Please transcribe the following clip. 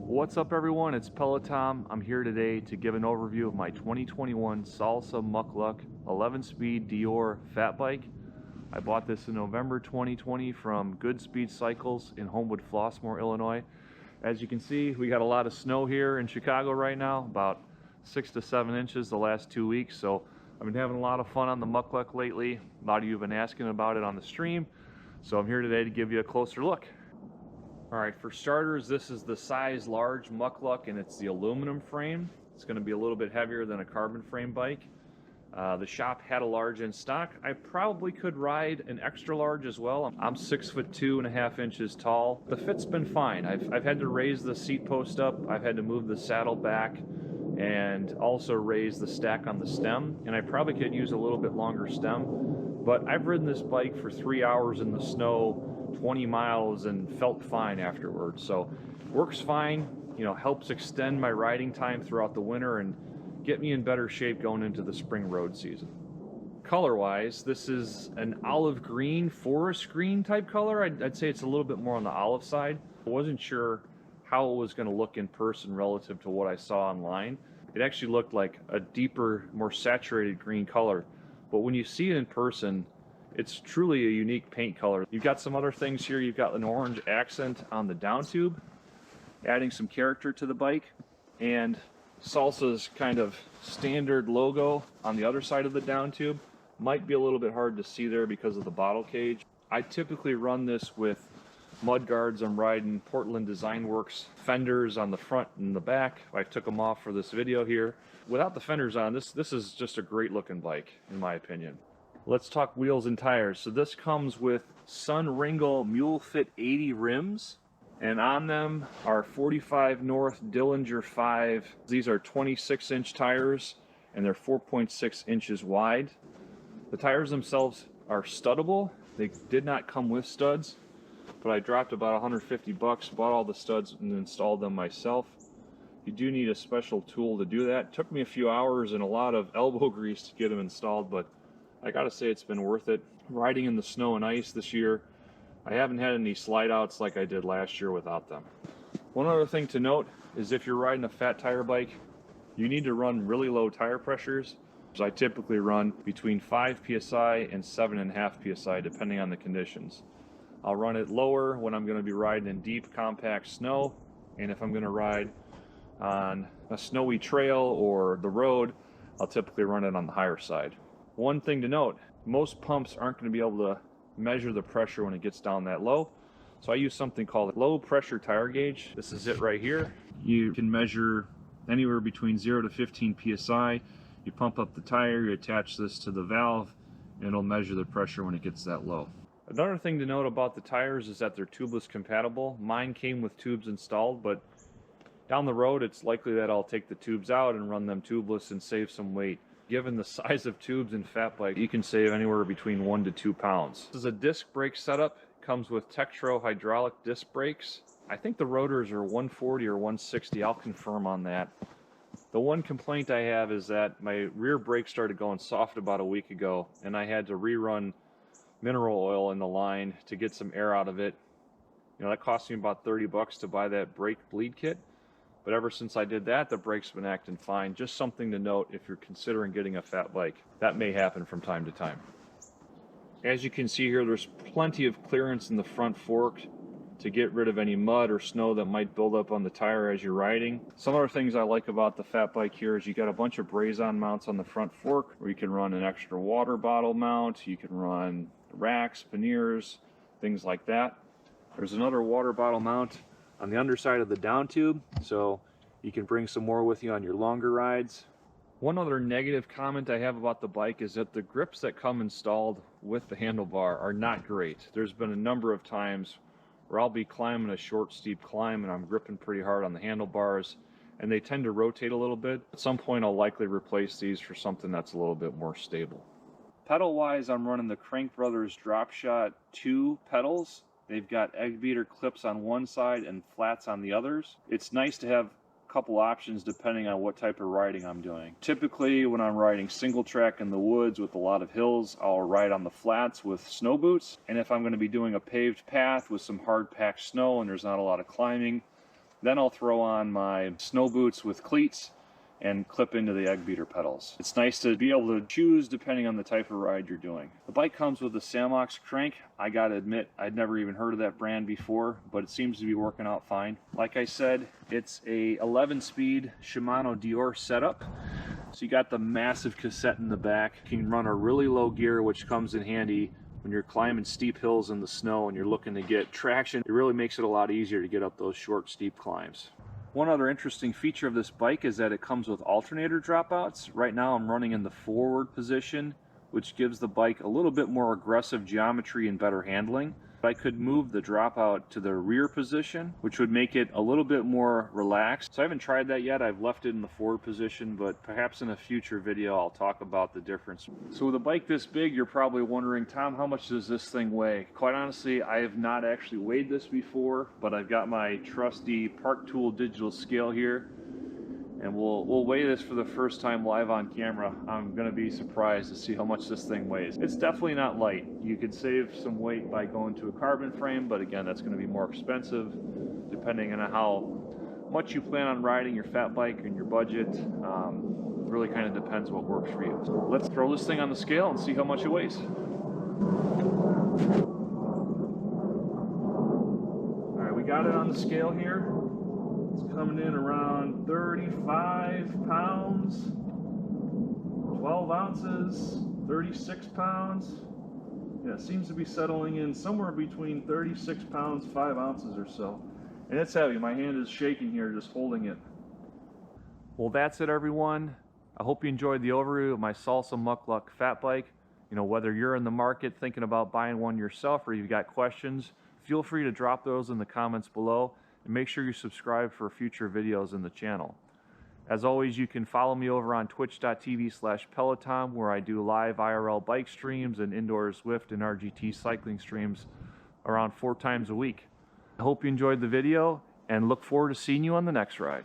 What's up everyone, it's Peloton. I'm here today to give an overview of my 2021 Salsa Mukluk 11-speed Dior fat bike. I bought this in November 2020 from GoodSpeed Cycles in Homewood, Flossmoor, Illinois. As you can see, we got a lot of snow here in Chicago right now, about 6 to 7 inches the last 2 weeks. So I've been having a lot of fun on the Mukluk lately. A lot of you have been asking about it on the stream. So I'm here today to give you a closer look. All right, for starters, this is the size large Mukluk and it's the aluminum frame. It's going to be a little bit heavier than a carbon frame bike. The shop had a large in stock. I probably could ride an extra large as well. I'm 6'2.5" inches tall. The fit's been fine. I've had to raise the seat post up. I've had to move the saddle back and also raise the stack on the stem. And I probably could use a little bit longer stem. But I've ridden this bike for 3 hours in the snow, 20 miles, and felt fine afterwards. So works fine, you know, helps extend my riding time throughout the winter and get me in better shape going into the spring road season. Color wise, this is an olive green, forest green type color. I'd say it's a little bit more on the olive side. I wasn't sure how it was going to look in person relative to what I saw online. It actually looked like a deeper, more saturated green color, but when you see it in person, it's truly a unique paint color. You've got some other things here. You've got an orange accent on the down tube, adding some character to the bike, and Salsa's kind of standard logo on the other side of the down tube. Might be a little bit hard to see there because of the bottle cage. I typically run this with mud guards. I'm riding Portland Design Works fenders on the front and the back. I took them off for this video here. Without the fenders on, this is just a great looking bike in my opinion. Let's talk wheels and tires. So this comes with Sunringle Mule Fit 80 rims, and on them are 45 North Dillinger 5. These are 26-inch tires, and they're 4.6 inches wide. The tires themselves are studdable. They did not come with studs, but I dropped about 150 bucks, bought all the studs, and installed them myself. You do need a special tool to do that. It took me a few hours and a lot of elbow grease to get them installed, but I gotta say it's been worth it. Riding in the snow and ice this year, I haven't had any slide outs like I did last year without them. One other thing to note is if you're riding a fat tire bike, you need to run really low tire pressures. So I typically run between 5 psi and 7.5 psi depending on the conditions. I'll run it lower when I'm going to be riding in deep compact snow, and if I'm going to ride on a snowy trail or the road, I'll typically run it on the higher side. One thing to note, most pumps aren't going to be able to measure the pressure when it gets down that low. So I use something called a low pressure tire gauge. This is it right here. You can measure anywhere between 0 to 15 psi. You pump up the tire, you attach this to the valve, and it'll measure the pressure when it gets that low. Another thing to note about the tires is that they're tubeless compatible. Mine came with tubes installed, but down the road it's likely that I'll take the tubes out and run them tubeless and save some weight. Given the size of tubes in fat bike, you can save anywhere between 1 to 2 pounds. This is a disc brake setup. It comes with Tektro hydraulic disc brakes. I think the rotors are 140 or 160. I'll confirm on that. The one complaint I have is that my rear brake started going soft about a week ago, and I had to rerun mineral oil in the line to get some air out of it. You know, that cost me about 30 bucks to buy that brake bleed kit. But ever since I did that, the brake's been acting fine. Just something to note if you're considering getting a fat bike. That may happen from time to time. As you can see here, there's plenty of clearance in the front fork to get rid of any mud or snow that might build up on the tire as you're riding. Some other things I like about the fat bike here is you got a bunch of Braze-On mounts on the front fork where you can run an extra water bottle mount, you can run racks, panniers, things like that. There's another water bottle mount on the underside of the down tube, so you can bring some more with you on your longer rides. One other negative comment I have about the bike is that the grips that come installed with the handlebar are not great. There's been a number of times where I'll be climbing a short, steep climb and I'm gripping pretty hard on the handlebars, and they tend to rotate a little bit. At some point I'll likely replace these for something that's a little bit more stable. Pedal-wise, I'm running the Crank Brothers Dropshot 2 pedals. They've got egg beater clips on one side and flats on the others. It's nice to have a couple options depending on what type of riding I'm doing. Typically when I'm riding single track in the woods with a lot of hills, I'll ride on the flats with snow boots. And if I'm going to be doing a paved path with some hard packed snow and there's not a lot of climbing, Then I'll throw on my snow boots with cleats and clip into the egg beater pedals. It's nice to be able to choose depending on the type of ride you're doing. The bike comes with a Samox crank. I gotta admit, I'd never even heard of that brand before, but it seems to be working out fine. Like I said, it's a 11-speed Shimano Dior setup. So you got the massive cassette in the back. You can run a really low gear, which comes in handy when you're climbing steep hills in the snow and you're looking to get traction. It really makes it a lot easier to get up those short, steep climbs. One other interesting feature of this bike is that it comes with alternator dropouts. Right now I'm running in the forward position, which gives the bike a little bit more aggressive geometry and better handling. I could move the dropout to the rear position, which would make it a little bit more relaxed. So I haven't tried that yet. I've left it in the forward position, but perhaps in a future video I'll talk about the difference. So with a bike this big, you're probably wondering, Tom, how much does this thing weigh? Quite honestly, I have not actually weighed this before, but I've got my trusty Park Tool digital scale here, and we'll weigh this for the first time live on camera. I'm gonna be surprised to see how much this thing weighs. It's definitely not light. You could save some weight by going to a carbon frame, but again, that's gonna be more expensive depending on how much you plan on riding your fat bike and your budget. It really kind of depends what works for you. So let's throw this thing on the scale and see how much it weighs. All right, we got it on the scale here. It's coming in around 35 pounds, 12 ounces, 36 pounds. Yeah, it seems to be settling in somewhere between 36 pounds, 5 ounces or so. And it's heavy. My hand is shaking here just holding it. Well, that's it, everyone. I hope you enjoyed the overview of my Salsa Mukluk fat bike. You know, whether you're in the market thinking about buying one yourself or you've got questions, feel free to drop those in the comments below. And make sure you subscribe for future videos in the channel. As always, you can follow me over on twitch.tv/Peloton, where I do live IRL bike streams and indoor Zwift and RGT cycling streams around 4 times a week. I hope you enjoyed the video and look forward to seeing you on the next ride.